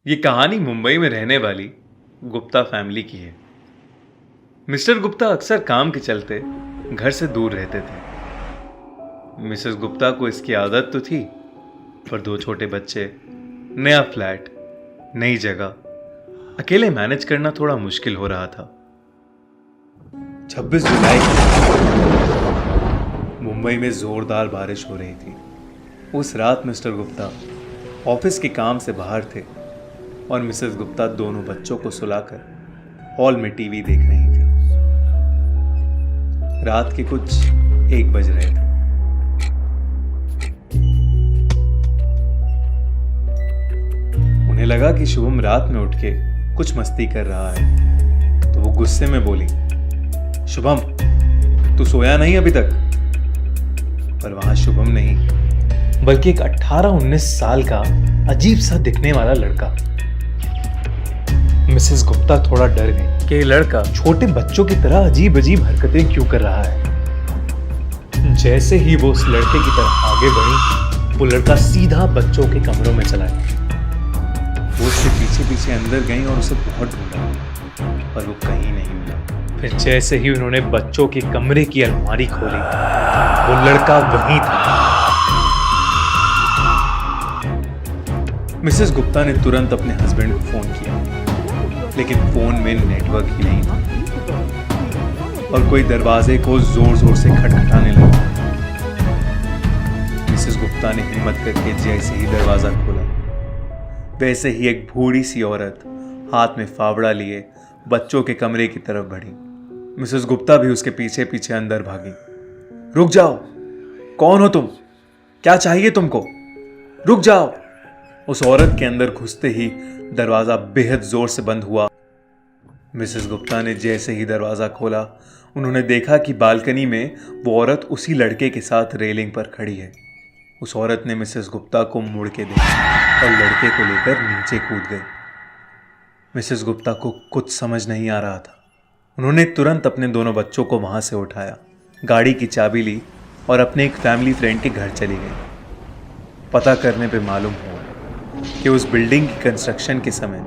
ये कहानी मुंबई में रहने वाली गुप्ता फैमिली की है। मिस्टर गुप्ता अक्सर काम के चलते घर से दूर रहते थे। मिसेस गुप्ता को इसकी आदत तो थी, पर दो छोटे बच्चे, नया फ्लैट, नई जगह, अकेले मैनेज करना थोड़ा मुश्किल हो रहा था। 26 जुलाई मुंबई में जोरदार बारिश हो रही थी। उस रात मिस्टर गुप्ता ऑफिस के काम से बाहर थे और मिसेस गुप्ता दोनों बच्चों को सुलाकर हॉल में टीवी देख रही थी। रात के कुछ 1 बज रहे थे। उन्हें लगा कि शुभम रात में उठ के कुछ मस्ती कर रहा है, तो वो गुस्से में बोली, शुभम, तू सोया नहीं अभी तक? पर वहां शुभम नहीं, बल्कि एक 18-19 साल का अजीब सा दिखने वाला लड़का। मिसेस गुप्ता थोड़ा डर गई कि ये लड़का छोटे बच्चों की तरह अजीब अजीब हरकतें क्यों कर रहा है। जैसे ही वो उस लड़के की तरफ आगे बढ़ी, वो लड़का सीधा बच्चों के कमरों में चला गया। वो उसके पीछे पीछे अंदर गई और उसे बहुत ढूंढा, पर वो कहीं नहीं मिला। फिर जैसे ही उन्होंने बच्चों के कमरे की अलमारी खोली, वो लड़का वहीं था। मिसेस गुप्ता ने तुरंत अपने हस्बैंड को फोन किया, लेकिन फोन में नेटवर्क ही नहीं था और कोई दरवाजे को जोर जोर से खटखटाने लगा। मिसेस गुप्ता ने हिम्मत करके जैसे ही दरवाजा खोला, वैसे ही एक बूढ़ी सी औरत हाथ में फावड़ा लिए बच्चों के कमरे की तरफ बढ़ी। मिसेस गुप्ता भी उसके पीछे पीछे अंदर भागी। रुक जाओ, कौन हो तुम? क्या चाहिए तुमको? रुक जाओ। उस औरत के अंदर घुसते ही दरवाजा बेहद जोर से बंद हुआ। मिसेस गुप्ता ने जैसे ही दरवाजा खोला, उन्होंने देखा कि बालकनी में वो औरत उसी लड़के के साथ रेलिंग पर खड़ी है। उस औरत ने मिसेस गुप्ता को मुड़ के देखा और लड़के को लेकर नीचे कूद गई। मिसेस गुप्ता को कुछ समझ नहीं आ रहा था। उन्होंने तुरंत अपने दोनों बच्चों को वहां से उठाया, गाड़ी की चाबी ली और अपने एक फैमिली फ्रेंड के घर चली गई। पता करने पे मालूम हुआ कि उस बिल्डिंग की कंस्ट्रक्शन के समय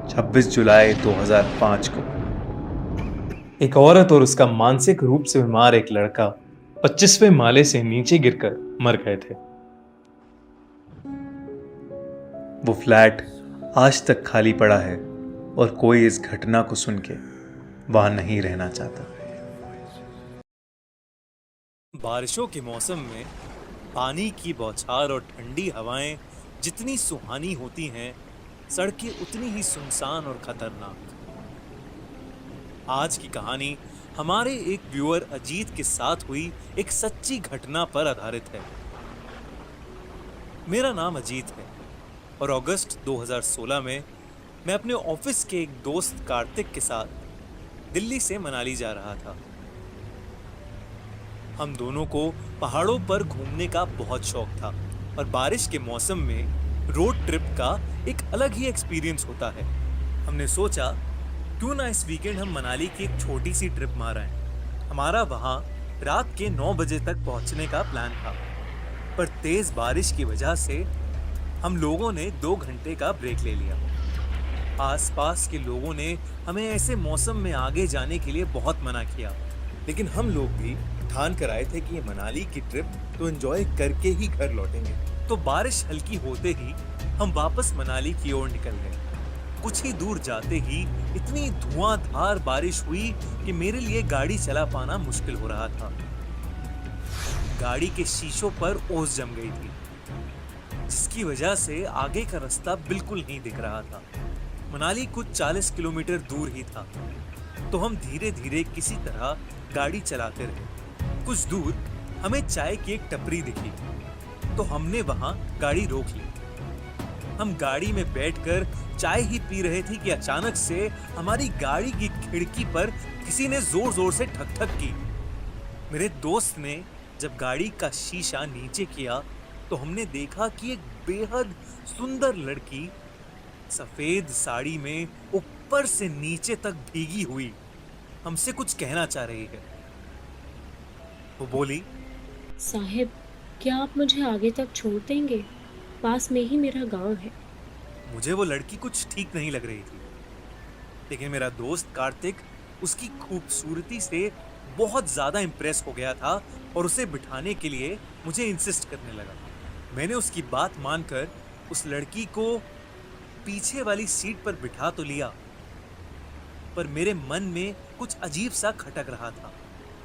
26 जुलाई 2005 को एक औरत और उसका मानसिक रूप से बीमार एक लड़का 25वें माले से नीचे गिरकर मर गए थे। वो फ्लैट आज तक खाली पड़ा है और कोई इस घटना को सुन के वहां नहीं रहना चाहता। बारिशों के मौसम में पानी की बौछार और ठंडी हवाएं जितनी सुहानी होती हैं, सड़कें उतनी ही सुनसान और खतरनाक। आज की कहानी हमारे एक व्यूअर अजीत के साथ हुई एक सच्ची घटना पर आधारित है। मेरा नाम अजीत है और अगस्त 2016 में मैं अपने ऑफिस के एक दोस्त कार्तिक के साथ दिल्ली से मनाली जा रहा था। हम दोनों को पहाड़ों पर घूमने का बहुत शौक था और बारिश के मौसम में रोड ट्रिप का एक अलग ही एक्सपीरियंस होता है। हमने सोचा क्यों ना इस वीकेंड हम मनाली की एक छोटी सी ट्रिप मारें। हमारा वहां रात के 9 बजे तक पहुंचने का प्लान था, पर तेज बारिश की वजह से हम लोगों ने 2 घंटे का ब्रेक ले लिया। आसपास के लोगों ने हमें ऐसे मौसम में आगे जाने के लिए बहुत मना किया, लेकिन हम लोग भी ठान कर आए थे कि ये मनाली की ट्रिप तो एंजॉय करके ही घर लौटेंगे। तो बारिश हल्की होते ही हम वापस मनाली की ओर निकल गए। कुछ ही दूर जाते ही इतनी धुआंधार बारिश हुई कि मेरे लिए गाड़ी चला पाना मुश्किल हो रहा था। गाड़ी के शीशों पर ओस जम गई थी, जिसकी वजह से आगे का रास्ता बिल्कुल नहीं दिख रहा था। मनाली कुछ 40 किलोमीटर दूर ही था, तो हम धीरे धीरे किसी तरह गाड़ी चलाते रहे। कुछ दूर हमें चाय की एक टपरी दिखी, तो हमने वहां गाड़ी रोक ली। हम गाड़ी में बैठकर चाय ही पी रहे थे कि अचानक से हमारी गाड़ी की खिड़की पर किसी ने जोर जोर से ठक ठक की। मेरे दोस्त ने जब गाड़ी का शीशा नीचे किया तो हमने देखा कि एक बेहद सुंदर लड़की सफेद साड़ी में ऊपर से नीचे तक भीगी हुई हमसे कुछ कहना चाह रही है। वो बोली, साहिब, क्या आप मुझे आगे तक छोड़ देंगे? पास में ही मेरा गांव है। मुझे वो लड़की कुछ ठीक नहीं लग रही थी, लेकिन मेरा दोस्त कार्तिक उसकी खूबसूरती से बहुत ज्यादा इंप्रेस हो गया था और उसे बिठाने के लिए मुझे इंसिस्ट करने लगा। मैंने उसकी बात मानकर उस लड़की को पीछे वाली सीट पर बिठा तो लिया, पर मेरे मन में कुछ अजीब सा खटक रहा था।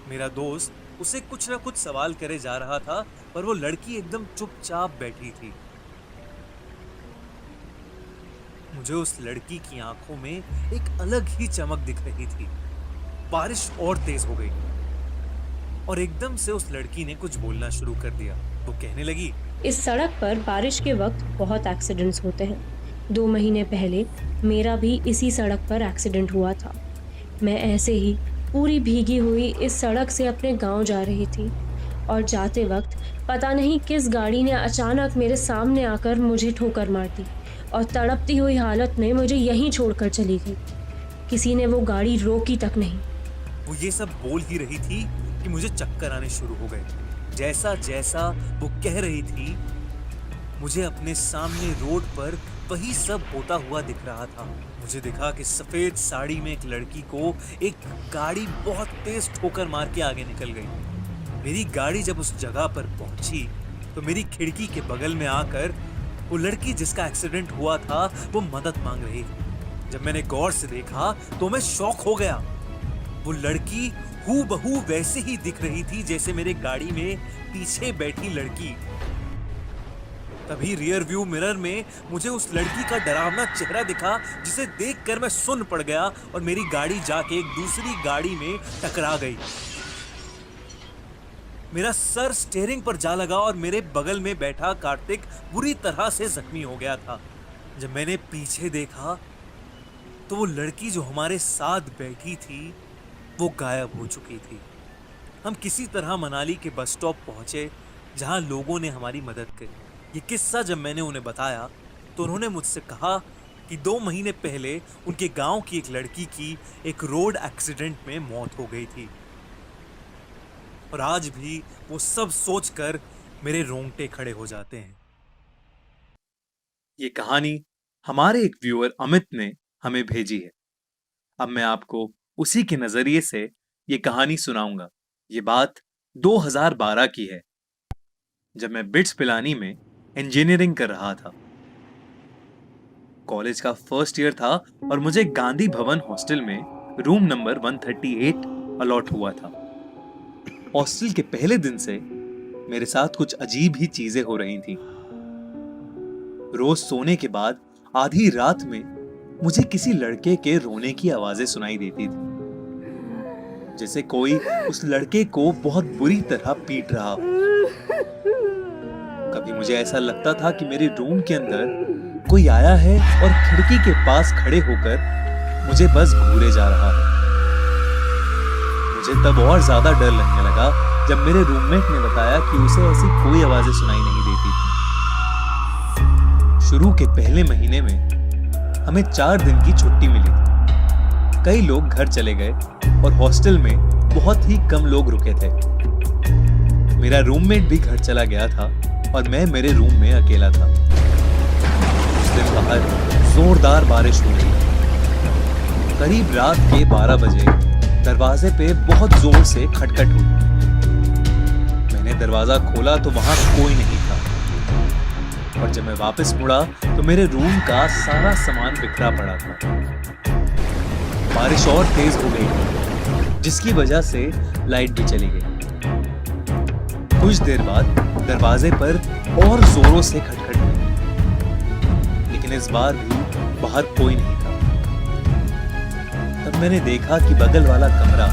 मेरा दोस्त उसे कुछ ना कुछ सवाल करे जा रहा था, पर वो लड़की एकदम चुपचाप बैठी थी। मुझे उस लड़की की आंखों में एक अलग ही चमक दिख रही थी। बारिश और तेज हो गई और एकदम से उस लड़की ने कुछ बोलना शुरू कर दिया। वो कहने लगी, इस सड़क पर बारिश के वक्त बहुत एक्सीडेंट्स होते हैं। 2 महीने पहले मेरा भी इसी सड़क पर एक्सीडेंट हुआ था। मैं ऐसे ही पूरी भीगी हुई इस सड़क से अपने गांव जा रही थी और जाते वक्त पता नहीं किस गाड़ी ने अचानक मेरे सामने आकर मुझे ठोकर मार दी और तड़पती हुई हालत में मुझे यहीं छोड़कर चली गई। किसी ने वो गाड़ी रोकी तक नहीं। वो ये सब बोल ही रही थी कि मुझे चक्कर आने शुरू हो गए। जैसा जैसा वो कह रही थी, मुझे अपने सामने रोड पर वही सब होता हुआ दिख रहा था। मुझे दिखा कि सफेद साड़ी में एक लड़की को एक गाड़ी बहुत तेज ठोकर मार के आगे निकल गई। मेरी गाड़ी जब उस जगह पर पहुंची तो मेरी खिड़की के बगल में आकर वो लड़की जिसका एक्सीडेंट हुआ था वो मदद मांग रही थी। जब मैंने गौर से देखा तो मैं शॉक हो गया। वो लड़की हूबहू वैसे ही दिख रही थी जैसे मेरे गाड़ी में पीछे बैठी लड़की। तभी रियर व्यू मिरर में मुझे उस लड़की का डरावना चेहरा दिखा, जिसे देखकर मैं सुन्न पड़ गया और मेरी गाड़ी जाके एक दूसरी गाड़ी में टकरा गई। मेरा सर स्टीयरिंग पर जा लगा और मेरे बगल में बैठा कार्तिक बुरी तरह से जख्मी हो गया था। जब मैंने पीछे देखा तो वो लड़की जो हमारे साथ बैठी थी वो गायब हो चुकी थी। हम किसी तरह मनाली के बस स्टॉप पहुंचे जहां लोगों ने हमारी मदद करी। ये किस्सा जब मैंने उन्हें बताया तो उन्होंने मुझसे कहा कि 2 महीने पहले उनके गांव की एक लड़की की एक रोड एक्सीडेंट में मौत हो गई थी और आज भी वो सब सोचकर मेरे रोंगटे खड़े हो जाते हैं। ये कहानी हमारे एक व्यूअर अमित ने हमें भेजी है। अब मैं आपको उसी के नजरिए से ये कहानी सुनाऊंगा। ये बात 2012 की है, जब मैं बिट्स पिलानी में इंजीनियरिंग कर रहा था। कॉलेज का फर्स्ट ईयर था और मुझे गांधी भवन हॉस्टल में रूम नंबर 138 अलॉट हुआ था। हॉस्टल के पहले दिन से मेरे साथ कुछ अजीब ही चीजें हो रही थी। रोज सोने के बाद आधी रात में मुझे किसी लड़के के रोने की आवाजें सुनाई देती थी, जैसे कोई उस लड़के को बहुत बुरी तरह पीट रहा हो। कभी मुझे ऐसा लगता था कि मेरे रूम के अंदर कोई आया है और खिड़की के पास खड़े होकर मुझे बस घूरे जा रहा है। मुझे तब और ज्यादा डर लगने लगा जब मेरे रूममेट ने बताया कि उसे ऐसी कोई आवाजें सुनाई नहीं देती थी। शुरू के पहले महीने में हमें 4 दिन की छुट्टी मिली थी। कई लोग घर चले गए और हॉस्टल में बहुत ही कम लोग रुके थे। मेरा रूममेट भी घर चला गया था और मैं मेरे रूम में अकेला था। उस दिन बाहर जोरदार बारिश हो रही थी। करीब रात के 12 बजे दरवाजे पे बहुत जोर से खटखट हुई। मैंने दरवाजा खोला तो वहां कोई नहीं था और जब मैं वापस मुड़ा तो मेरे रूम का सारा सामान बिखरा पड़ा था। बारिश और तेज हो गई, जिसकी वजह से लाइट भी चली गई। कुछ देर बाद दरवाजे पर और जोरों से खटखट हुई, लेकिन इस बार भी बाहर कोई नहीं था। तब मैंने देखा कि बगल वाला कमरा,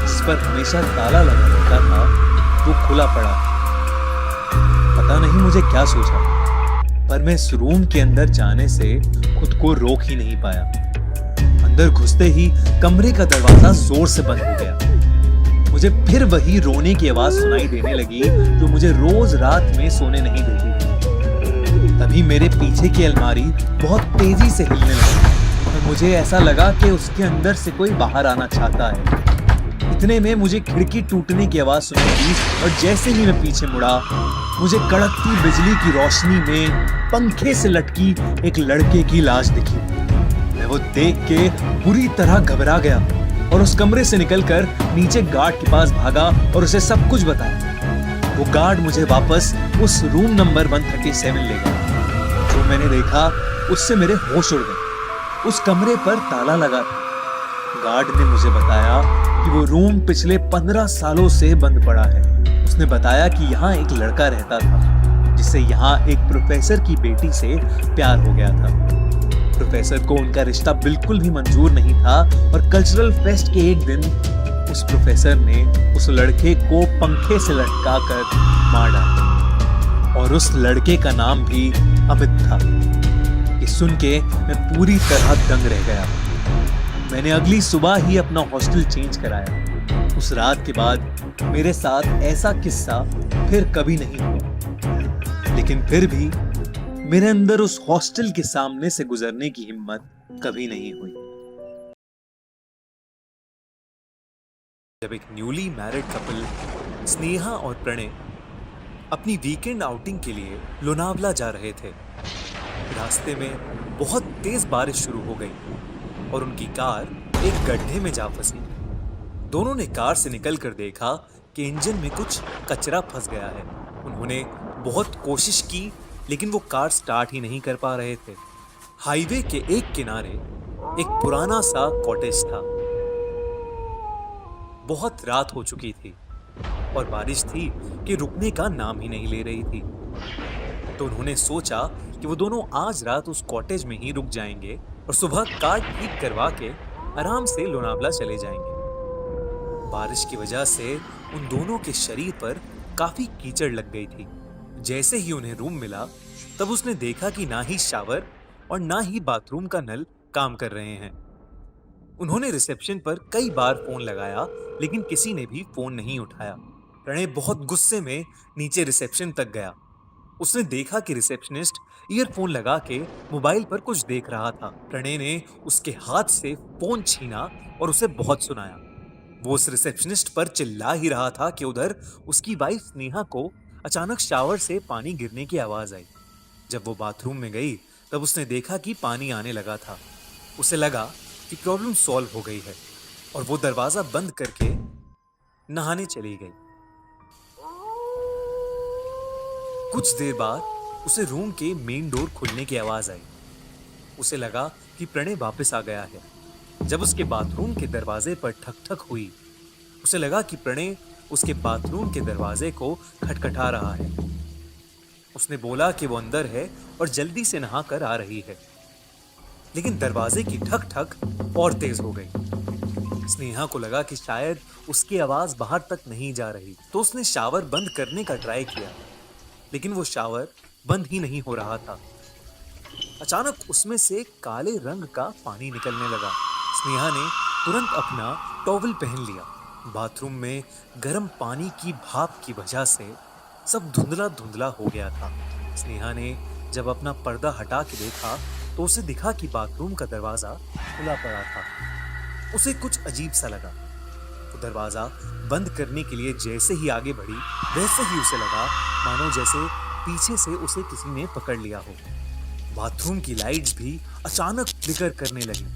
जिस पर हमेशा ताला लगा रहता था, वो खुला पड़ा। पता नहीं मुझे क्या सोचा, पर मैं इस रूम के अंदर जाने से खुद को रोक ही नहीं पाया। अंदर घुसते ही कमरे का दरवाजा जोर से बंद हो गया। मुझे फिर वही रोने की आवाज सुनाई देने लगी जो मुझे रोज रात में सोने नहीं देती थी। तभी मेरे पीछे की अलमारी बहुत तेजी से हिलने लगी और मुझे ऐसा लगा कि उसके अंदर से कोई बाहर आना चाहता है। इतने में मुझे खिड़की टूटने की आवाज सुनाई दी और जैसे ही मैं पीछे मुड़ा मुझे कड़कती बिजली की रोशनी में पंखे से लटकी एक लड़के की लाश दिखी। मैं वो देख के बुरी तरह घबरा गया और उस कमरे से निकलकर नीचे गार्ड के पास भागा और उसे सब कुछ बताया। वो गार्ड मुझे वापस उस रूम नंबर 137 ले गया। जो मैंने देखा उससे मेरे होश उड़ गए। उस कमरे पर ताला लगा था। गार्ड ने मुझे बताया कि वो रूम पिछले 15 सालों से बंद पड़ा है। उसने बताया कि यहाँ एक लड़का रहता था जिससे यहाँ एक प्रोफेसर की बेटी से प्यार हो गया था। प्रोफेसर को उनका रिश्ता बिल्कुल भी मंजूर नहीं था और कल्चरल फेस्ट के एक दिन उस प्रोफेसर ने उस लड़के को पंखे से लटका कर मार डाला और उस लड़के का नाम भी अमित था। ये सुन के मैं पूरी तरह दंग रह गया। मैंने अगली सुबह ही अपना हॉस्टल चेंज कराया। उस रात के बाद मेरे साथ ऐसा किस्सा फिर कभी नहीं हुआ, लेकिन फिर भी मेरे अंदर उस हॉस्टल के सामने से गुजरने की हिम्मत कभी नहीं हुई। जब एक न्यूली मैरिड कपल स्नेहा और प्रणय अपनी वीकेंड आउटिंग के लिए लोनावला जा रहे थे, रास्ते में बहुत तेज बारिश शुरू हो गई और उनकी कार एक गड्ढे में जा फंसी। दोनों ने कार से निकलकर देखा कि इंजन में कुछ कचरा फंस गया है। उन्होंने बहुत कोशिश की लेकिन वो कार स्टार्ट ही नहीं कर पा रहे थे। हाईवे के एक किनारे एक पुराना सा कॉटेज था। बहुत रात हो चुकी थी और बारिश थी कि रुकने का नाम ही नहीं ले रही थी। तो उन्होंने सोचा कि वो दोनों आज रात उस कॉटेज में ही रुक जाएंगे और सुबह कार ठीक करवा के आराम से लोनावला चले जाएंगे। बारिश की वजह से उन दोनों के शरीर पर काफी कीचड़ लग गई थी। जैसे ही उन्हें रूम मिला तब उसने देखा कि ना ही शावर और ना ही बाथरूम का नल काम कर रहे हैं। उन्होंने रिसेप्शन पर कई बार फोन लगाया लेकिन किसी ने भी फोन नहीं उठाया। प्रणय बहुत गुस्से में नीचे रिसेप्शन तक गया। उसने देखा कि रिसेप्शनिस्ट ईयरफोन लगा के मोबाइल पर कुछ देख रहा था। प्रणय ने उसके हाथ से फोन छीना और उसे बहुत सुनाया। वो उस रिसेप्शनिस्ट पर चिल्ला ही रहा था कि उधर उसकी वाइफ स्नेहा को अचानक शावर से पानी गिरने की आवाज आई। जब वो बाथरूम में गई तब उसने देखा कि पानी आने लगा था। उसे लगा कि प्रॉब्लम सॉल्व हो गई है और वो दरवाजा बंद करके नहाने चली गई। कुछ देर बाद उसे रूम के मेन डोर खुलने की आवाज आई। उसे लगा कि प्रणय वापस आ गया है। जब उसके बाथरूम के दरवाजे पर ठक ठक हुई, उसे लगा कि प्रणय उसके बाथरूम के दरवाजे को खटखटा रहा है। उसने बोला कि वो अंदर है और जल्दी से नहा कर आ रही है, लेकिन दरवाजे की ठक ठक और तेज हो गई। स्नेहा को लगा कि शायद उसकी आवाज बाहर तक नहीं जा रही, तो उसने शावर बंद करने का ट्राई किया, लेकिन वो शावर बंद ही नहीं हो रहा था। अचानक उसमें से काले रंग का पानी निकलने लगा। स्नेहा ने तुरंत अपना टॉवल पहन लिया। बाथरूम में गर्म पानी की भाप की वजह से सब धुंधला धुंधला हो गया था। स्नेहा ने जब अपना पर्दा हटा के देखा तो उसे दिखा कि बाथरूम का दरवाजा खुला पड़ा था। उसे कुछ अजीब सा लगा। वो दरवाजा बंद करने के लिए जैसे ही आगे बढ़ी, वैसे ही उसे लगा मानो जैसे पीछे से उसे किसी ने पकड़ लिया हो। बाथरूम की लाइट्स भी अचानक फ्लिकर करने लगी।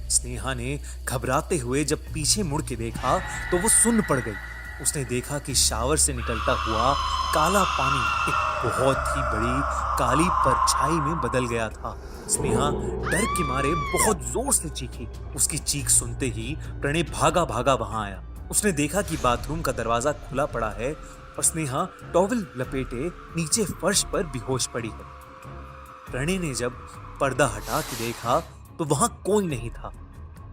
स्नेहा ने घबराते हुए जब पीछे मुड़ के देखा तो वो सुन्न पड़ गई। उसने देखा कि शावर से निकलता हुआ काला पानी एक बहुत ही बड़ी काली परछाई में बदल गया था। स्नेहा डर के मारे बहुत जोर से चीखी। उसकी चीख सुनते ही प्रणय भागा भागा वहां आया। उसने देखा कि बाथरूम का दरवाजा खुला पड़ा है और स्नेहा टॉवल लपेटे नीचे फर्श पर बेहोश पड़ी है। प्रणय ने जब पर्दा हटा के देखा तो वहां कोई नहीं था,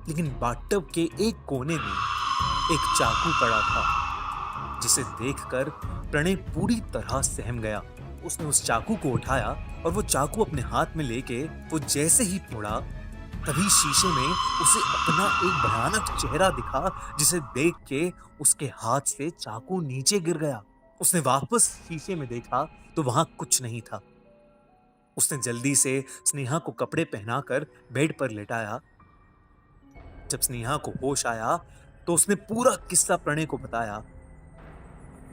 लेकिन बाथटब के एक कोने में एक चाकू पड़ा था, जिसे देखकर प्रणय पूरी तरह सहम गया। उसने उस चाकू को उठाया और वो चाकू अपने हाथ में लेके वो जैसे ही मुड़ा, तभी शीशे में उसे अपना एक भयानक चेहरा दिखा, जिसे देख के उसके हाथ से चाकू नीचे गिर गया। उसने वापस शीशे में देखा तो वहां कुछ नहीं था। उसने जल्दी से स्नेहा को कपड़े पहनाकर बेड पर लेटाया। जब स्नेहा को होश आया तो उसने पूरा किस्सा प्रणय को बताया।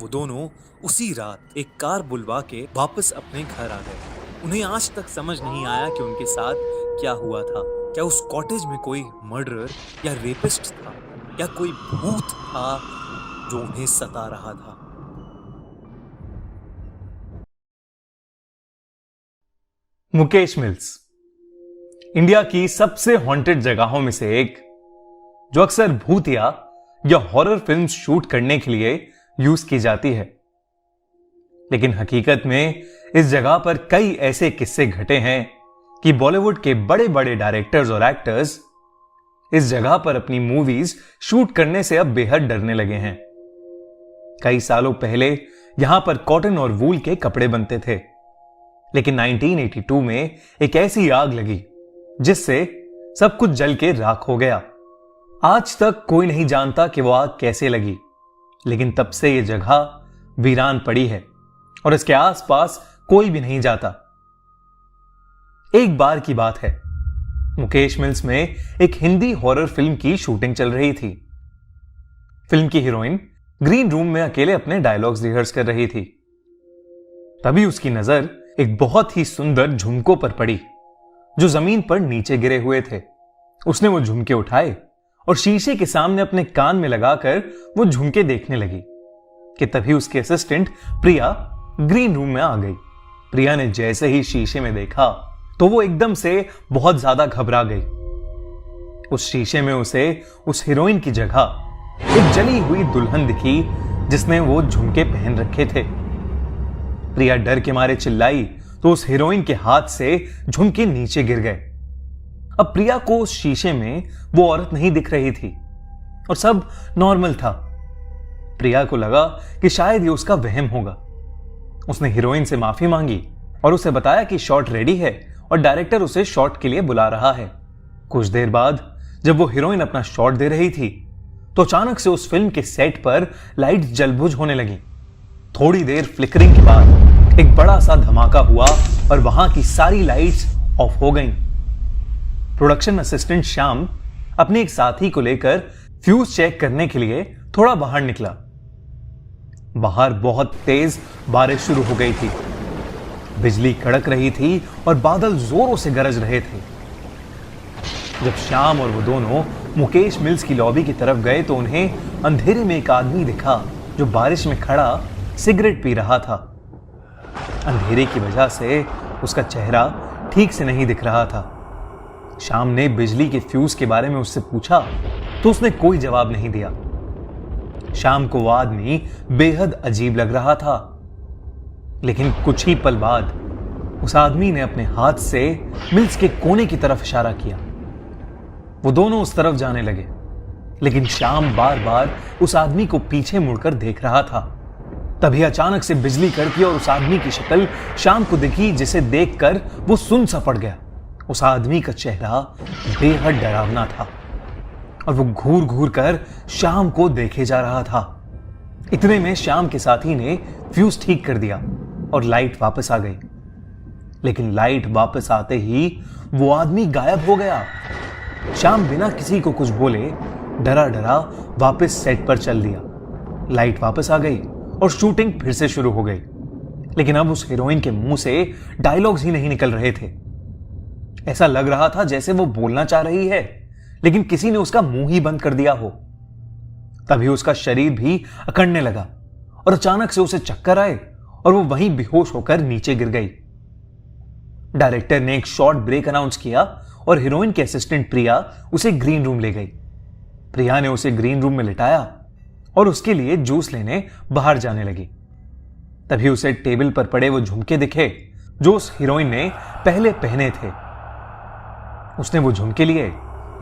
वो दोनों उसी रात एक कार बुलवा के वापस अपने घर आ गए। उन्हें आज तक समझ नहीं आया कि उनके साथ क्या हुआ था। क्या उस कॉटेज में कोई मर्डरर या रेपिस्ट था, या कोई भूत था जो उन्हें सता रहा था। मुकेश मिल्स इंडिया की सबसे हॉन्टेड जगहों में से एक, जो अक्सर भूतिया या हॉरर फिल्म शूट करने के लिए यूज की जाती है। लेकिन हकीकत में इस जगह पर कई ऐसे किस्से घटे हैं कि बॉलीवुड के बड़े बड़े डायरेक्टर्स और एक्टर्स इस जगह पर अपनी मूवीज शूट करने से अब बेहद डरने लगे हैं। कई सालों पहले यहां पर कॉटन और वूल के कपड़े बनते थे, लेकिन 1982 में एक ऐसी आग लगी जिससे सब कुछ जल के राख हो गया। आज तक कोई नहीं जानता कि वो आग कैसे लगी, लेकिन तब से ये जगह वीरान पड़ी है और इसके आसपास कोई भी नहीं जाता। एक बार की बात है, मुकेश मिल्स में एक हिंदी हॉरर फिल्म की शूटिंग चल रही थी। फिल्म की हीरोइन ग्रीन रूम में अकेले अपने डायलॉग्स रिहर्स कर रही थी। तभी उसकी नजर एक बहुत ही सुंदर झुमकों पर पड़ी जो जमीन पर नीचे गिरे हुए थे। उसने वो झुमके उठाए और शीशे के सामने अपने कान में लगाकर वो झुमके देखने लगी कि तभी उसके असिस्टेंट प्रिया ग्रीन रूम में आ गई। प्रिया ने जैसे ही शीशे में देखा तो वो एकदम से बहुत ज्यादा घबरा गई। उस शीशे में उसे उस हीरोइन की जगह एक जली हुई दुल्हन दिखी जिसने वो झुमके पहन रखे थे। प्रिया डर के मारे चिल्लाई तो उस हीरोइन के हाथ से झुमके नीचे गिर गए। अब प्रिया को उस शीशे में वो औरत नहीं दिख रही थी और सब नॉर्मल था। प्रिया को लगा कि शायद ये उसका वहम होगा। उसने हीरोइन से माफी मांगी और उसे बताया कि शॉट रेडी है और डायरेक्टर उसे शॉट के लिए बुला रहा है। कुछ देर बाद जब वो हीरोइन अपना शॉट दे रही थी तो अचानक से उस फिल्म के सेट पर लाइट जलबुझ होने लगी। थोड़ी देर फ्लिकरिंग के बाद एक बड़ा सा धमाका हुआ और वहां की सारी लाइट्स ऑफ हो गईं। प्रोडक्शन असिस्टेंट श्याम अपने एक साथी को लेकर फ्यूज चेक करने के लिए थोड़ा बाहर निकला। बाहर बहुत तेज बारिश शुरू हो गई थी, बिजली कड़क रही थी और बादल जोरों से गरज रहे थे। जब श्याम और वो दोनों मुकेश मिल्स की लॉबी की तरफ गए तो उन्हें अंधेरे में एक आदमी दिखा जो बारिश में खड़ा सिगरेट पी रहा था। अंधेरे की वजह से उसका चेहरा ठीक से नहीं दिख रहा था। श्याम ने बिजली के फ्यूज के बारे में उससे पूछा तो उसने कोई जवाब नहीं दिया। श्याम को वो आदमी बेहद अजीब लग रहा था, लेकिन कुछ ही पल बाद उस आदमी ने अपने हाथ से मिल्स के कोने की तरफ इशारा किया। वो दोनों उस तरफ जाने लगे, लेकिन श्याम बार बार उस आदमी को पीछे मुड़कर देख रहा था। तभी अचानक से बिजली कड़की और उस आदमी की शक्ल श्याम को दिखी, जिसे देखकर वो सुन सा पड़ गया। उस आदमी का चेहरा बेहद डरावना था और वो घूर घूर कर श्याम को देखे जा रहा था। इतने में श्याम के साथी ने फ्यूज ठीक कर दिया और लाइट वापस आ गई, लेकिन लाइट वापस आते ही वो आदमी गायब हो गया। श्याम बिना किसी को कुछ बोले डरा डरा वापस सेट पर चल दिया। लाइट वापस आ गई और शूटिंग फिर से शुरू हो गई, लेकिन अब उस हीरोइन के मुंह से डायलॉग्स ही नहीं निकल रहे थे। ऐसा लग रहा था जैसे वो बोलना चाह रही है, लेकिन किसी ने उसका मुंह ही बंद कर दिया हो। तभी उसका शरीर भी अकड़ने लगा और अचानक से उसे चक्कर आए और वो वहीं बेहोश होकर नीचे गिर गई। डायरेक्टर ने एक शॉर्ट ब्रेक अनाउंस किया और हीरोइन के असिस्टेंट प्रिया उसे ग्रीन रूम ले गई। प्रिया ने उसे ग्रीन रूम में लिटाया और उसके लिए जूस लेने बाहर जाने लगी। तभी उसे टेबल पर पड़े वो झुमके दिखे जो उस हीरोइन ने पहले पहने थे। उसने वो झुमके लिए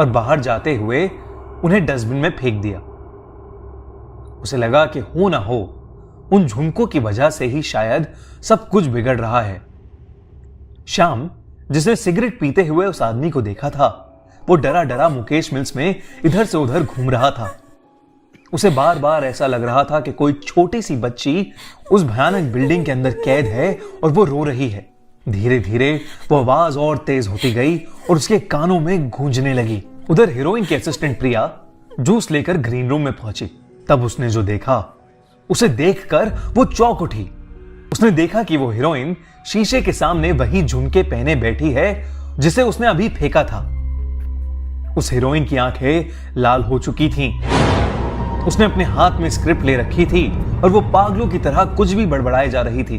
और बाहर जाते हुए उन्हें डस्टबिन में फेंक दिया। उसे लगा कि हो ना हो उन झुमकों की वजह से ही शायद सब कुछ बिगड़ रहा है। श्याम, जिसने सिगरेट पीते हुए उस आदमी को देखा था, वो डरा डरा मुकेश मिल्स में इधर से उधर घूम रहा था। उसे बार बार ऐसा लग रहा था कि कोई छोटी सी बच्ची उस भयानक बिल्डिंग के अंदर कैद है और वो रो रही है। धीरे धीरे वो आवाज और तेज होती गई और उसके कानों में गूंजने लगी। उधर हीरोइन की असिस्टेंट प्रिया जूस लेकर ग्रीन रूम में पहुंची। तब उसने जो देखा उसे देखकर वो चौंक उठी। उसने देखा कि वो हीरोइन शीशे के सामने वही झुमके पहने बैठी है जिसे उसने अभी फेंका था। उस हीरोइन की आंखें लाल हो चुकी थीं। उसने अपने हाथ में स्क्रिप्ट ले रखी थी और वो पागलों की तरह कुछ भी बड़बड़ाए जा रही थी।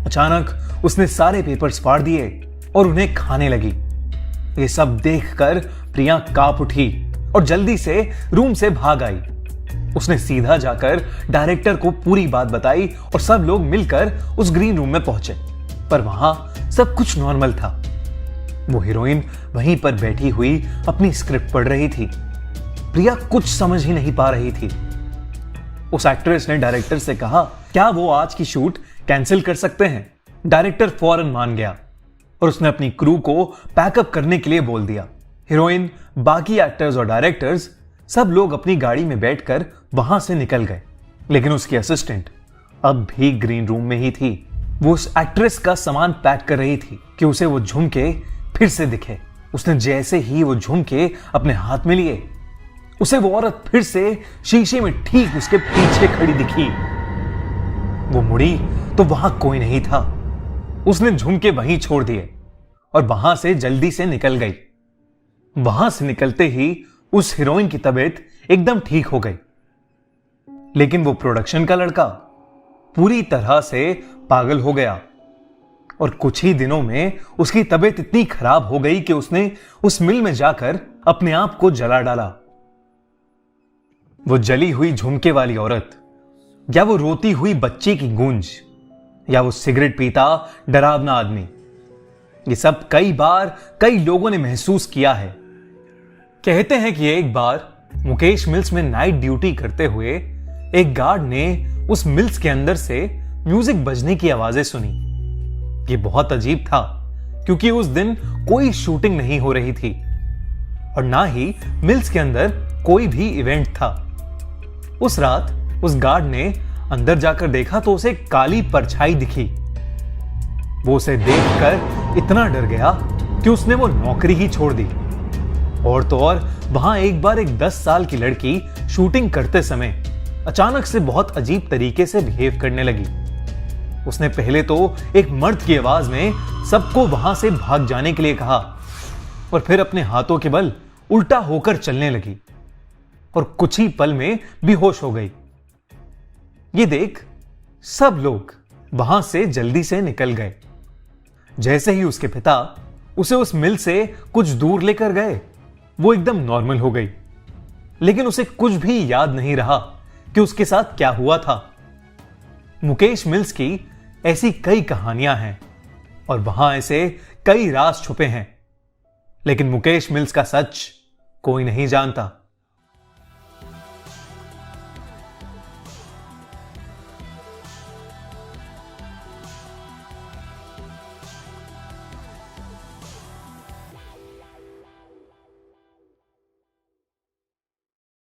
अचानक उसने सारे पेपर्स फाड़ दिए और उन्हें खाने लगी। ये सब देखकर प्रिया कांप उठी और जल्दी से रूम से भाग आई। उसने सीधा जाकर डायरेक्टर को पूरी बात बताई और सब लोग मिलकर उस ग्रीन रूम में पहुंचे, पर वहां सब कुछ नॉर्मल था। वो हीरोइन वहीं पर बैठी हुई अपनी स्क्रिप्ट पढ़ रही थी। प्रिया कुछ समझ ही नहीं पा रही थी। उस एक्ट्रेस ने डायरेक्टर से कहा, क्या वो आज की शूट कैंसिल कर सकते हैं? डायरेक्टर फौरन मान गया और उसने अपनी क्रू को पैकअप करने के लिए बोल दिया। हीरोइन, बाकी एक्टर्स और डायरेक्टर्स सब लोग अपनी गाड़ी में बैठकर वहां से निकल गए, लेकिन उसकी असिस्टेंट अब भी ग्रीन रूम में ही थी। वो उस एक्ट्रेस का सामान पैक कर रही थी कि उसे वो झुमके फिर से दिखे। उसने जैसे ही वो झुमके अपने हाथ में लिए, उसे वो औरत फिर से शीशे में ठीक उसके पीछे खड़ी दिखी। वो मुड़ी तो वहां कोई नहीं था। उसने झुमके वहीं छोड़ दिए और वहां से जल्दी से निकल गई। वहां से निकलते ही उस हीरोइन की तबीयत एकदम ठीक हो गई, लेकिन वो प्रोडक्शन का लड़का पूरी तरह से पागल हो गया और कुछ ही दिनों में उसकी तबीयत इतनी खराब हो गई कि उसने उस मिल में जाकर अपने आप को जला डाला। वो जली हुई झुमके वाली औरत, या वो रोती हुई बच्ची की गूंज, या वो सिगरेट पीता डरावना आदमी, ये सब कई बार कई लोगों ने महसूस किया है। कहते हैं कि एक बार मुकेश मिल्स में नाइट ड्यूटी करते हुए एक गार्ड ने उस मिल्स के अंदर से म्यूजिक बजने की आवाजें सुनी। ये बहुत अजीब था क्योंकि उस दिन कोई शूटिंग नहीं हो रही थी और ना ही मिल्स के अंदर कोई भी इवेंट था। उस रात उस गार्ड ने अंदर जाकर देखा तो उसे काली परछाई दिखी। वो उसे देखकर इतना डर गया कि उसने वो नौकरी ही छोड़ दी। और तो और वहां एक बार एक 10 साल की लड़की शूटिंग करते समय अचानक से बहुत अजीब तरीके से बिहेव करने लगी। उसने पहले तो एक मर्द की आवाज में सबको वहां से भाग जाने के लिए कहा और फिर अपने हाथों के बल उल्टा होकर चलने लगी और कुछ ही पल में बेहोश हो गई। ये देख सब लोग वहां से जल्दी से निकल गए। जैसे ही उसके पिता उसे उस मिल से कुछ दूर लेकर गए, वो एकदम नॉर्मल हो गई, लेकिन उसे कुछ भी याद नहीं रहा कि उसके साथ क्या हुआ था। मुकेश मिल्स की ऐसी कई कहानियां हैं और वहां ऐसे कई राज छुपे हैं, लेकिन मुकेश मिल्स का सच कोई नहीं जानता।